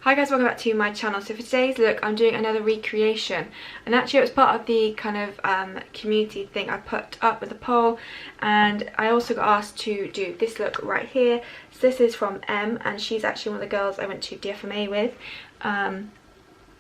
Hi guys, welcome back to my channel. So for today's look I'm doing another recreation, and actually it was part of the kind of community thing I put up with a poll, and I also got asked to do this look right here. So this is from M, and she's actually one of the girls I went to DFMA with and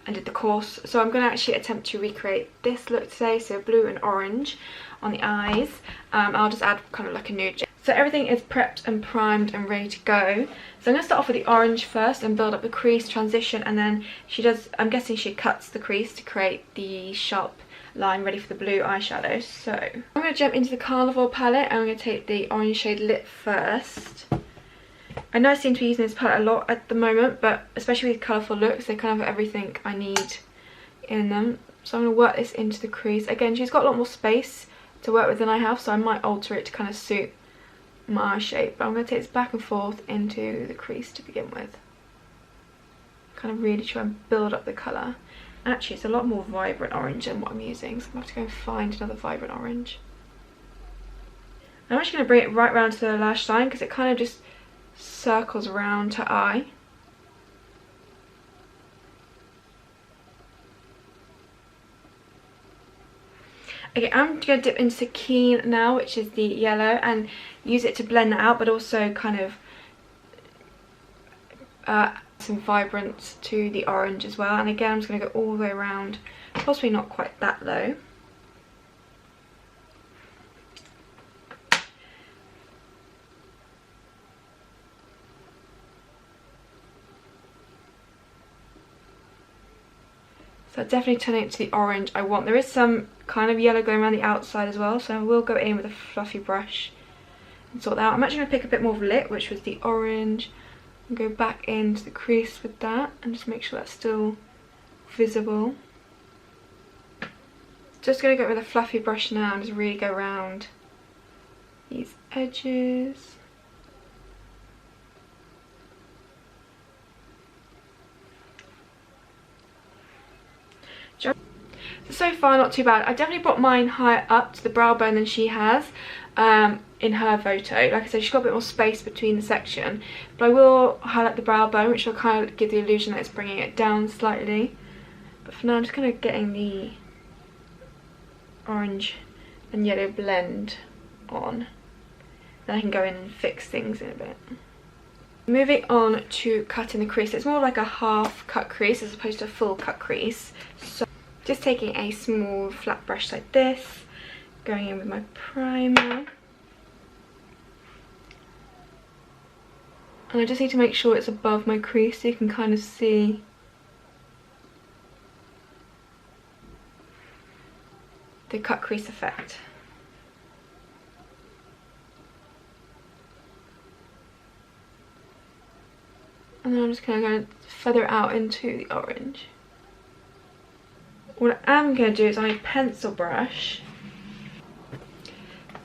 did the course. So I'm going to actually attempt to recreate this look today, so blue and orange on the eyes. I'll just add kind of like a nude. So everything is prepped and primed and ready to go. So I'm going to start off with the orange first and build up the crease transition, and then she does, I'm guessing she cuts the crease to create the sharp line ready for the blue eyeshadow. So I'm going to jump into the Carnival palette, and I'm going to take the orange shade Lit first. I know I seem to be using this palette a lot at the moment, but especially with colourful looks, they kind of have everything I need in them. So I'm going to work this into the crease. Again, she's got a lot more space to work with than I have, so I might alter it to kind of suit my eye shape, but I'm going to take this back and forth into the crease to begin with. Kind of really try and build up the colour. Actually, it's a lot more vibrant orange than what I'm using, so I'm going to have to go and find another vibrant orange. I'm actually going to bring it right round to the lash line because it kind of just circles around her eye. Okay, I'm going to dip into Keen now, which is the yellow, and use it to blend that out, but also kind of some vibrance to the orange as well. And again, I'm just going to go all the way around, possibly not quite that low. So definitely turning it to the orange I want. There is some kind of yellow going around the outside as well, so I will go in with a fluffy brush and sort that out. I'm actually going to pick a bit more of Lit, which was the orange, and go back into the crease with that and just make sure that's still visible. Just going to go with a fluffy brush now and just really go around these edges. So far not too bad. I definitely brought mine higher up to the brow bone than she has in her photo. Like I said, she's got a bit more space between the section, but I will highlight the brow bone, which will kind of give the illusion that it's bringing it down slightly. But for now I'm just kind of getting the orange and yellow blend on. Then I can go in and fix things in a bit. Moving on to cutting the crease. It's more like a half cut crease as opposed to a full cut crease. So just taking a small flat brush like this, going in with my primer. And I just need to make sure it's above my crease so you can kind of see the cut crease effect. And then I'm just going to feather it out into the orange. What I am going to do is on a pencil brush,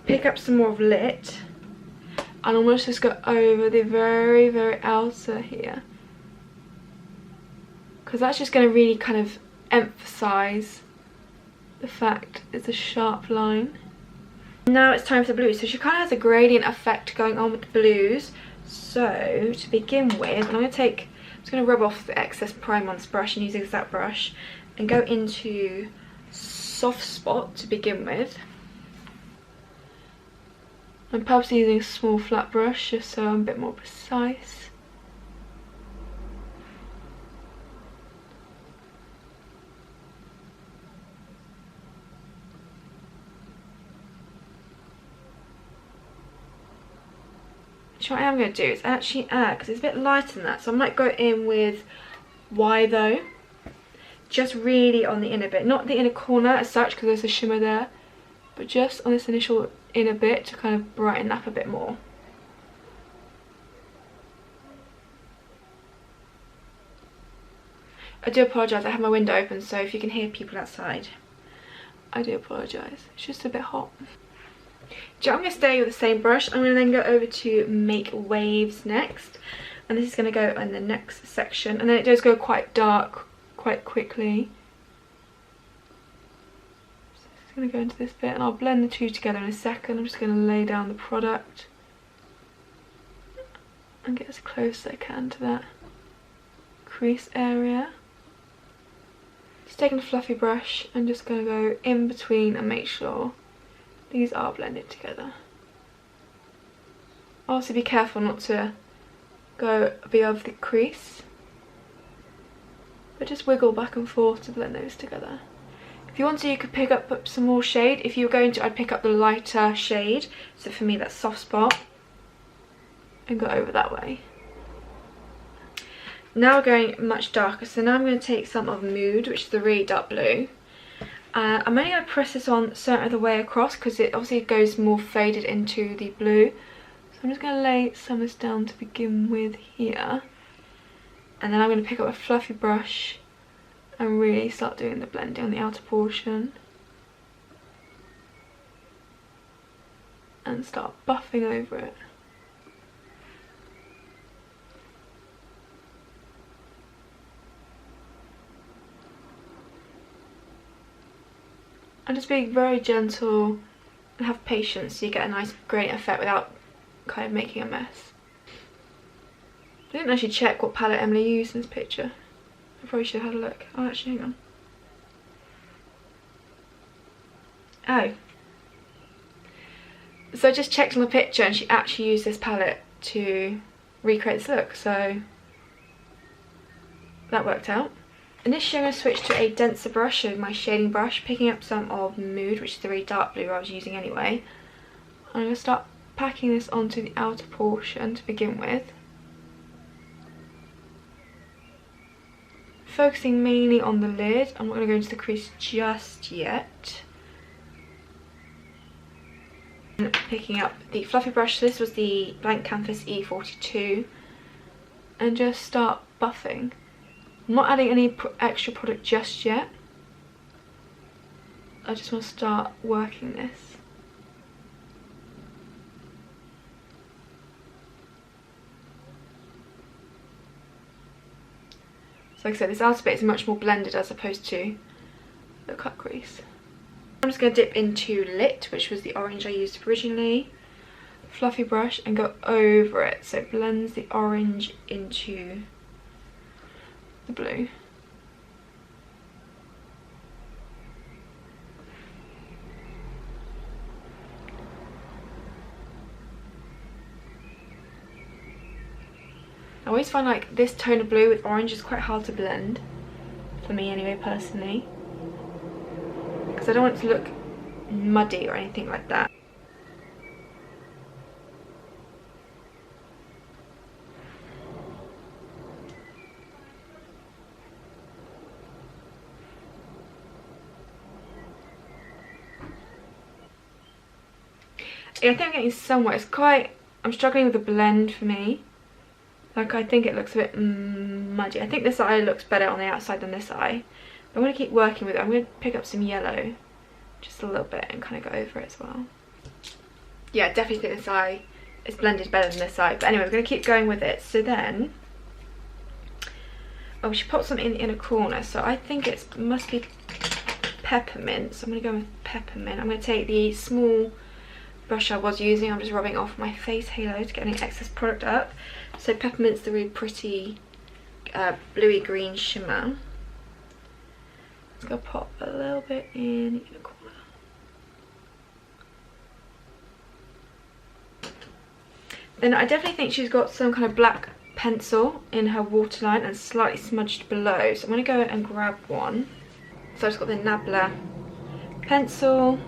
pick up some more of Lit and almost just go over the very, very outer here. Because that's just going to really kind of emphasise the fact it's a sharp line. Now it's time for the blues. So she kind of has a gradient effect going on with the blues. So to begin with, I'm just going to rub off the excess primer on this brush and use the exact brush and go into soft spot to begin with. I'm purposely using a small flat brush just so I'm a bit more precise. So what I am going to do is actually add, because it's a bit lighter than that, so I might go in with Y though. Just really on the inner bit, not the inner corner as such because there's a shimmer there, but just on this initial inner bit to kind of brighten up a bit more. I do apologise, I have my window open, so if you can hear people outside, I do apologise. It's just a bit hot. So I'm going to stay with the same brush. I'm going to then go over to Make Waves next, and this is going to go in the next section, and then it does go quite dark quite quickly. So I'm just going to go into this bit and I'll blend the two together in a second. I'm just going to lay down the product and get as close as I can to that crease area. Just taking a fluffy brush and just going to go in between and make sure these are blended together. Also be careful not to go above the crease, but just wiggle back and forth to blend those together. If you want to, you could pick up some more shade. If you were going to, I'd pick up the lighter shade, so for me that's Soft Spot, and go over that way. Now we're going much darker, so now I'm going to take some of Mood, which is the really dark blue. I'm only going to press this on certain of the way across because it obviously goes more faded into the blue. So I'm just going to lay some of this down to begin with here. And then I'm going to pick up a fluffy brush and really start doing the blending on the outer portion. And start buffing over it. And just being very gentle and have patience so you get a nice gradient effect without kind of making a mess. I didn't actually check what palette Emily used in this picture. I probably should have had a look. Oh, actually, hang on. Oh. So I just checked on the picture and she actually used this palette to recreate this look, so that worked out. Initially I'm going to switch to a denser brush, so my shading brush, picking up some of Mood, which is the really dark blue I was using anyway. I'm going to start packing this onto the outer portion to begin with. Focusing mainly on the lid. I'm not going to go into the crease just yet. And picking up the fluffy brush, so this was the Blank Canvas E42, and just start buffing. I'm not adding any extra product just yet. I just want to start working this. So like I said, this outer bit is much more blended as opposed to the cut crease. I'm just going to dip into Lit, which was the orange I used originally. Fluffy brush and go over it so it blends the orange into the blue. I always find like this tone of blue with orange is quite hard to blend, for me anyway, personally, because I don't want it to look muddy or anything like that. Yeah, I think I'm getting somewhere. It's quite, I'm struggling with the blend for me. Like, I think it looks a bit muddy. I think this eye looks better on the outside than this eye. But I'm going to keep working with it. I'm going to pick up some yellow, just a little bit, and kind of go over it as well. Yeah, I definitely think this eye is blended better than this eye. But anyway, we're going to keep going with it. So then, oh, we should pop something in the inner corner. So I think it must be peppermint. So I'm going to go with peppermint. I'm going to take the small brush I was using. I'm just rubbing off my face halo to get any excess product up. So peppermint's the really pretty bluey green shimmer. Let's go pop a little bit in the corner. Then I definitely think she's got some kind of black pencil in her waterline and slightly smudged below. So I'm going to go and grab one. So I've just got the Nabla pencil.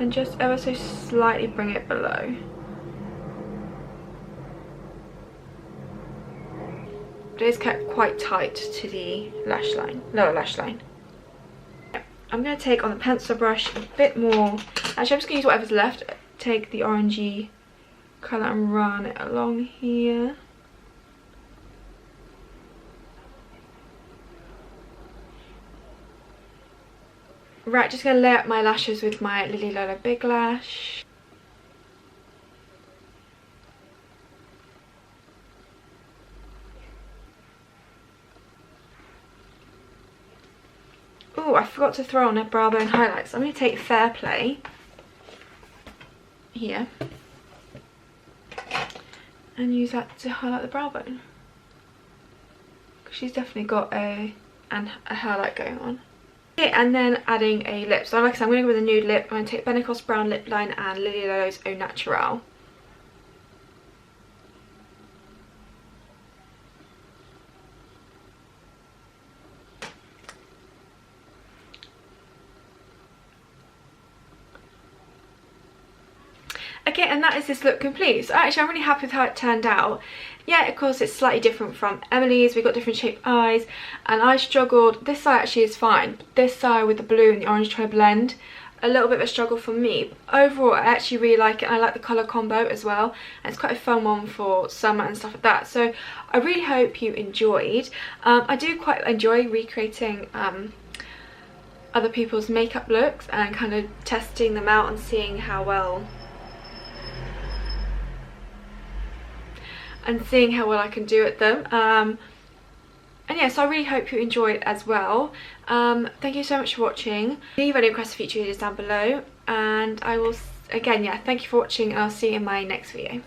And just ever so slightly bring it below. But it is kept quite tight to the lash line, lower lash line. I'm going to take on the pencil brush a bit more. Actually, I'm just going to use whatever's left. Take the orangey colour and run it along here. Right, just going to lay out my lashes with my Lily Lola Big Lash. Oh, I forgot to throw on a brow bone highlight. So I'm going to take Fair Play here and use that to highlight the brow bone. She's definitely got a highlight going on. Okay, and then adding a lip. So like I said, I'm going to go with a nude lip. I'm going to take Benecos Brown Lip Line and Lily Lolo's Au Naturel. Okay, and that is this look complete. So actually I'm really happy with how it turned out. Yeah, of course it's slightly different from Emily's. We've got different shaped eyes, and I struggled. This eye actually is fine, but this eye with the blue and the orange trying to blend, a little bit of a struggle for me. Overall, I actually really like it, and I like the colour combo as well, and it's quite a fun one for summer and stuff like that. So I really hope you enjoyed. I do quite enjoy recreating other people's makeup looks and kind of testing them out and seeing how well I can do at them. And yeah, so I really hope you enjoy it as well. Thank you so much for watching. Leave any requests for future videos down below, and I will, again, yeah, thank you for watching, and I'll see you in my next video.